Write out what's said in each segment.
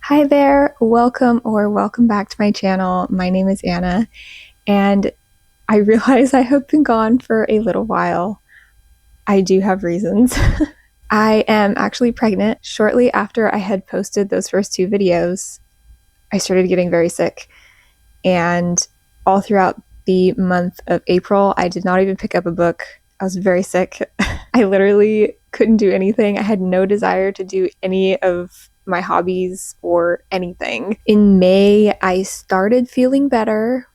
Hi there, welcome back to my channel. My name is Anna, and I realize I have been gone for a little while. I do have reasons. I am actually pregnant. Shortly after I had posted those first two videos, I started getting very sick, and all throughout the month of April, I did not even pick up a book. I was very sick. I literally couldn't do anything. I had no desire to do any of my hobbies or anything. In May, I started feeling better,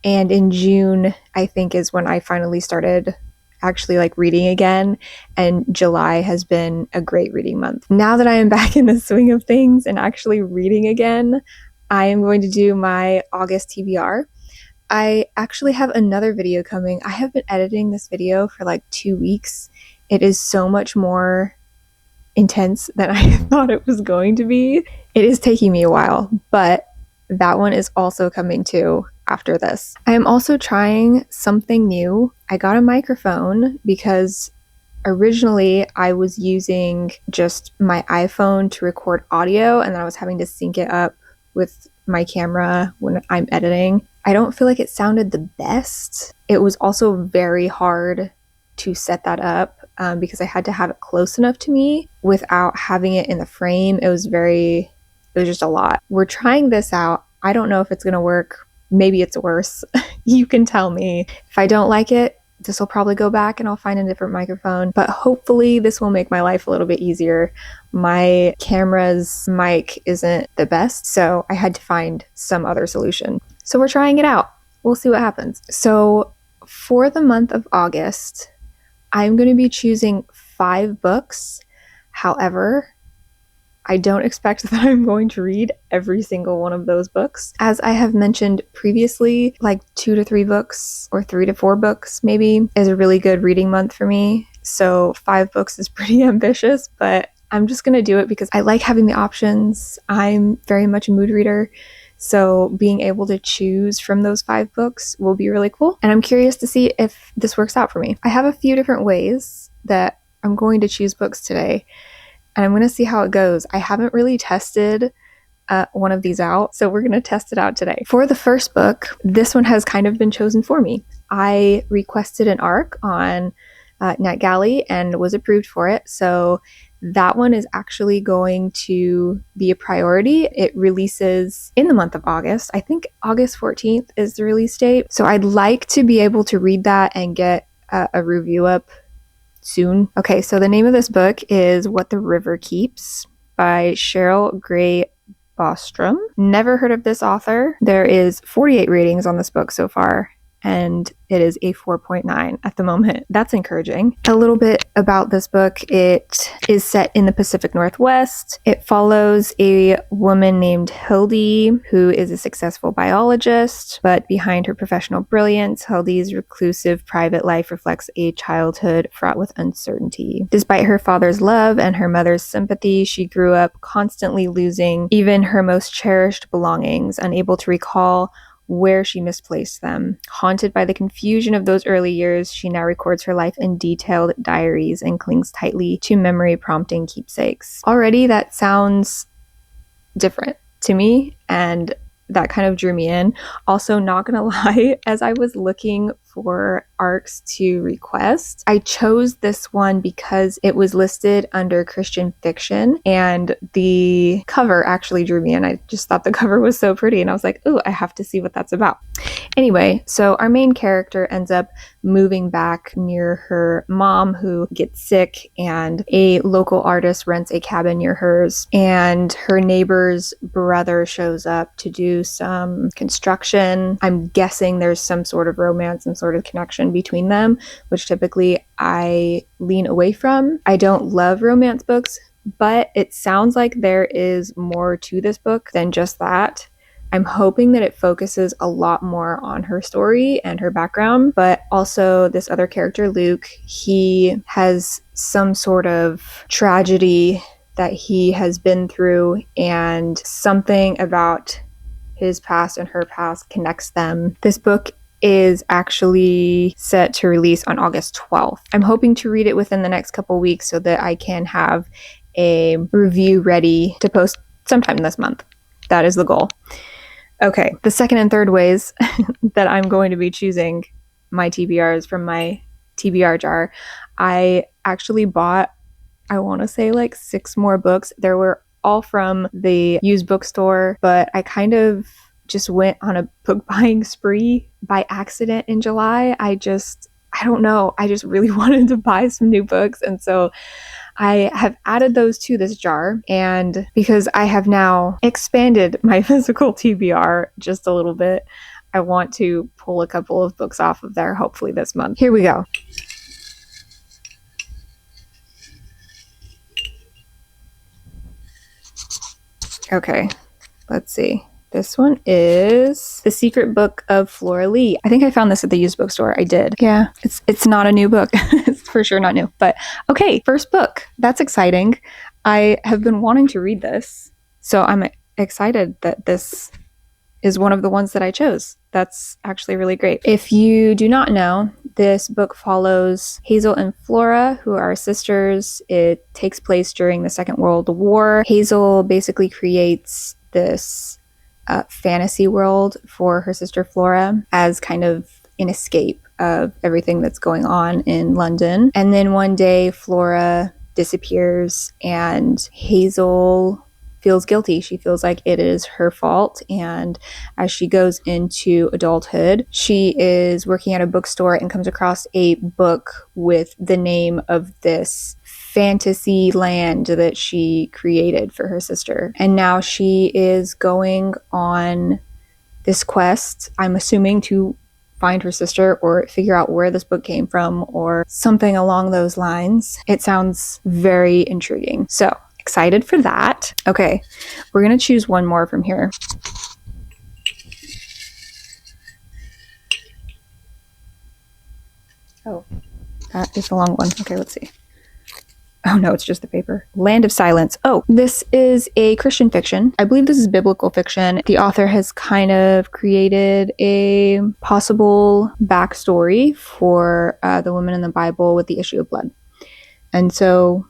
and in June, I think is when I finally started actually reading again, and July has been a great reading month. Now that I am back in the swing of things and actually reading again, I am going to do my August TBR. I actually have another video coming. I have been editing this video for 2 weeks. It is so much more intense than I thought it was going to be. It is taking me a while, but that one is also coming too after this. I am also trying something new. I got a microphone because originally I was using just my iPhone to record audio, and then I was having to sync it up with my camera when I'm editing. I don't feel like it sounded the best. It was also very hard to set that up because I had to have it close enough to me without having it in the frame. It was just a lot. We're trying this out. I don't know if it's gonna work. Maybe it's worse. You can tell me. If I don't like it, this will probably go back and I'll find a different microphone, but hopefully this will make my life a little bit easier. My camera's mic isn't the best, so I had to find some other solution. So we're trying it out. We'll see what happens. So for the month of August, I'm going to be choosing 5 books. However, I don't expect that I'm going to read every single one of those books. As I have mentioned previously, 2 to 3 books or 3 to 4 books maybe is a really good reading month for me. So 5 books is pretty ambitious, but I'm just going to do it because I like having the options. I'm very much a mood reader. So being able to choose from those 5 books will be really cool. And I'm curious to see if this works out for me. I have a few different ways that I'm going to choose books today, and I'm going to see how it goes. I haven't really tested one of these out, so we're going to test it out today. For the first book, this one has kind of been chosen for me. I requested an ARC on NetGalley and was approved for it, so that one is actually going to be a priority. It releases in the month of August. I think August 14th is the release date. So I'd like to be able to read that and get a review up soon. Okay, so the name of this book is What the River Keeps by Cheryl Gray Bostrom. Never heard of this author. There is 48 ratings on this book so far, and it is a 4.9 at the moment. That's encouraging. A little bit about this book. It is set in the Pacific Northwest. It follows a woman named Hildy, who is a successful biologist, but behind her professional brilliance, Hildy's reclusive private life reflects a childhood fraught with uncertainty. Despite her father's love and her mother's sympathy, she grew up constantly losing even her most cherished belongings, unable to recall where she misplaced them. Haunted by the confusion of those early years, she now records her life in detailed diaries and clings tightly to memory-prompting keepsakes. Already, that sounds different to me, and that kind of drew me in. Also, not gonna lie, as I was looking for ARCs to request, I chose this one because it was listed under Christian fiction, and the cover actually drew me in. I just thought the cover was so pretty, and I was like, ooh, I have to see what that's about. Anyway, so our main character ends up moving back near her mom, who gets sick, and a local artist rents a cabin near hers, and her neighbor's brother shows up to do some construction. I'm guessing there's some sort of romance, some sort of connection between them, which typically I lean away from. I don't love romance books, but it sounds like there is more to this book than just that. I'm hoping that it focuses a lot more on her story and her background, but also this other character, Luke, he has some sort of tragedy that he has been through, and something about his past and her past connects them. This book is actually set to release on August 12th. I'm hoping to read it within the next couple weeks so that I can have a review ready to post sometime this month. That is the goal. Okay, the second and third ways that I'm going to be choosing my TBRs from my TBR jar, I actually bought, I want to say like 6 more books. They were all from the used bookstore, but I kind of just went on a book buying spree by accident in July. I don't know. I just really wanted to buy some new books. And so I have added those to this jar, and because I have now expanded my physical TBR just a little bit, I want to pull a couple of books off of there hopefully this month. Here we go. Okay, let's see. This one is The Secret Book of Flora Lee. I think I found this at the used bookstore. I did. Yeah, it's not a new book. It's for sure not new. But okay, first book. That's exciting. I have been wanting to read this, so I'm excited that this is one of the ones that I chose. That's actually really great. If you do not know, this book follows Hazel and Flora, who are sisters. It takes place during the Second World War. Hazel basically creates this fantasy world for her sister Flora as kind of an escape of everything that's going on in London. And then one day Flora disappears and Hazel feels guilty. She feels like it is her fault. And as she goes into adulthood, she is working at a bookstore and comes across a book with the name of this fantasy land that she created for her sister. And now she is going on this quest, I'm assuming, to find her sister or figure out where this book came from or something along those lines. It sounds very intriguing. So excited for that. Okay, we're gonna choose one more from here. Oh, that is a long one. Okay, let's see. Oh no, it's just the paper. Land of Silence. Oh, this is a Christian fiction. I believe this is biblical fiction. The author has kind of created a possible backstory for the woman in the Bible with the issue of blood. And so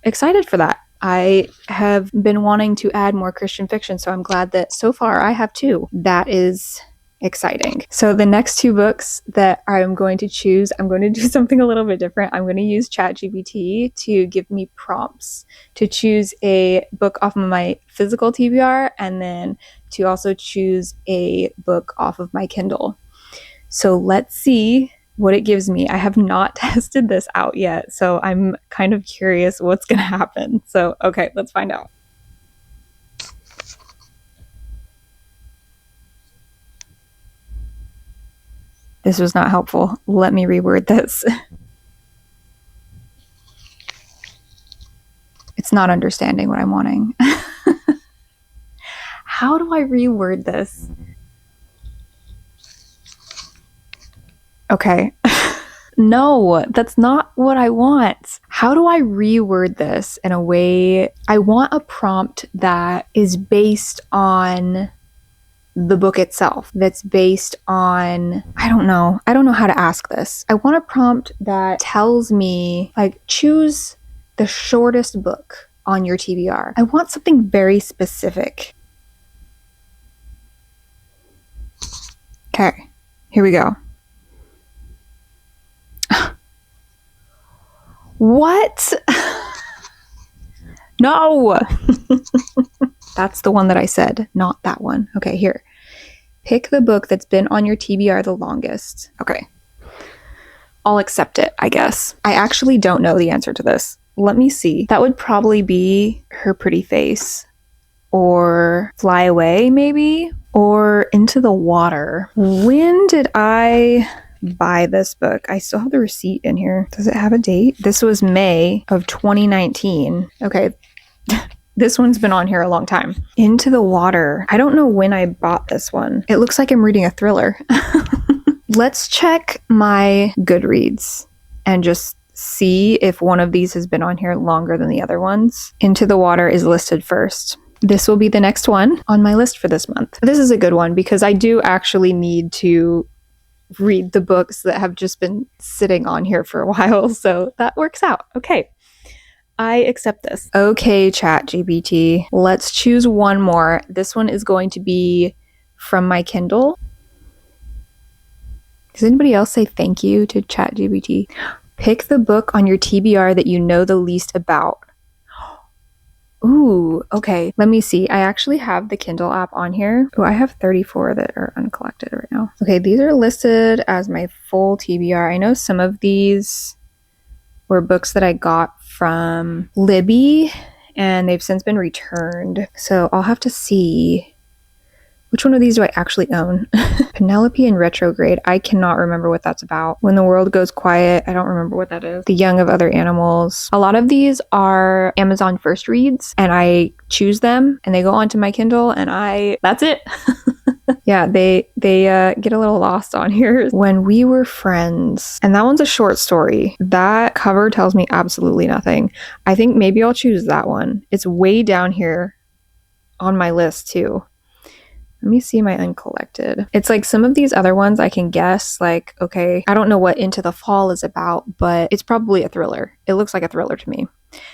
excited for that. I have been wanting to add more Christian fiction, so I'm glad that so far I have 2. That is exciting. So the next 2 books that I'm going to choose, I'm going to do something a little bit different. I'm going to use ChatGPT to give me prompts to choose a book off of my physical TBR and then to also choose a book off of my Kindle. So let's see what it gives me. I have not tested this out yet, so I'm kind of curious what's going to happen. So, okay, let's find out. This was not helpful. Let me reword this. It's not understanding what I'm wanting. How do I reword this? Okay. No, that's not what I want. How do I reword this in a way? I want a prompt that is based on the book itself, that's based on, I don't know how to ask this. I want a prompt that tells me, like, choose the shortest book on your TBR. I want something very specific. Okay, here we go. What? No! That's the one that I said, not that one. Okay, here. Pick the book that's been on your TBR the longest. Okay. I'll accept it, I guess. I actually don't know the answer to this. Let me see. That would probably be Her Pretty Face, or Fly Away, maybe, or Into the Water. When did I buy this book? I still have the receipt in here. Does it have a date? This was May of 2019. Okay. This one's been on here a long time. Into the Water. I don't know when I bought this one. It looks like I'm reading a thriller. Let's check my Goodreads and just see if one of these has been on here longer than the other ones. Into the Water is listed first. This will be the next one on my list for this month. This is a good one because I do actually need to read the books that have just been sitting on here for a while, so that works out. Okay. I accept this. Okay, ChatGPT. Let's choose one more. This one is going to be from my Kindle. Does anybody else say thank you to ChatGPT? Pick the book on your TBR that you know the least about. Ooh, okay. Let me see. I actually have the Kindle app on here. Oh, I have 34 that are uncollected right now. Okay, these are listed as my full TBR. I know some of these were books that I got from Libby, and they've since been returned. So I'll have to see which one of these do I actually own. Penelope in Retrograde. I cannot remember what that's about. When the World Goes Quiet. I don't remember what that is. The Young of Other Animals. A lot of these are Amazon first reads, and I choose them, and they go onto my Kindle, and that's it. Yeah, they get a little lost on here. When We Were Friends. And that one's a short story. That cover tells me absolutely nothing. I think maybe I'll choose that one. It's way down here on my list too. Let me see my uncollected. It's like some of these other ones I can guess, like, okay, I don't know what Into the Fall is about, but it's probably a thriller. It looks like a thriller to me.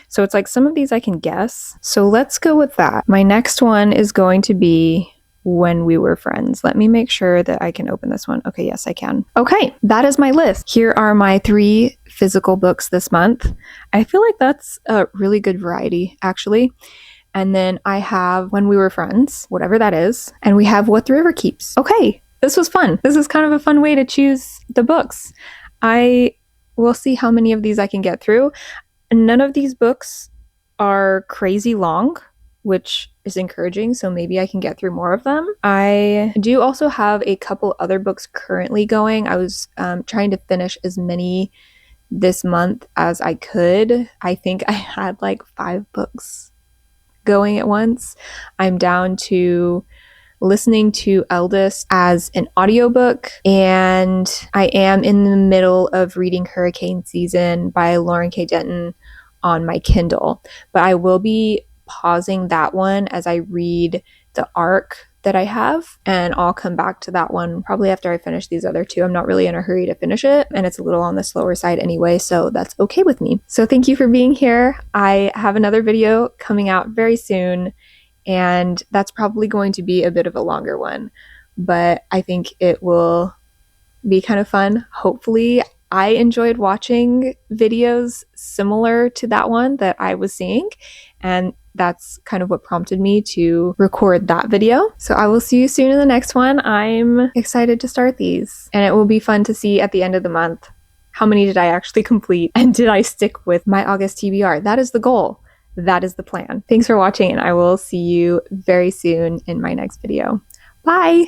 So it's like some of these I can guess. So let's go with that. My next one is going to be When We Were Friends. Let me make sure that I can open this one. Okay, yes, I can. Okay, that is my list. Here are my 3 physical books this month. I feel like that's a really good variety, actually. And then I have When We Were Friends, whatever that is. And we have What the River Keeps. Okay, this was fun. This is kind of a fun way to choose the books. I will see how many of these I can get through. None of these books are crazy long, which is encouraging, so maybe I can get through more of them. I do also have a couple other books currently going. I was trying to finish as many this month as I could. I think I had like 5 books going at once. I'm down to listening to Eldest as an audiobook, and I am in the middle of reading Hurricane Season by Lauren K. Denton on my Kindle. But I will be pausing that one as I read the arc that I have, and I'll come back to that one probably after I finish these other 2. I'm not really in a hurry to finish it, and it's a little on the slower side anyway, so that's okay with me. So thank you for being here. I have another video coming out very soon, and that's probably going to be a bit of a longer one, but I think it will be kind of fun. Hopefully, I enjoyed watching videos similar to that one that I was seeing, and that's kind of what prompted me to record that video. So I will see you soon in the next one. I'm excited to start these, and it will be fun to see at the end of the month how many did I actually complete, and did I stick with my August TBR. That is the goal. That is the plan. Thanks for watching, and I will see you very soon in my next video. Bye!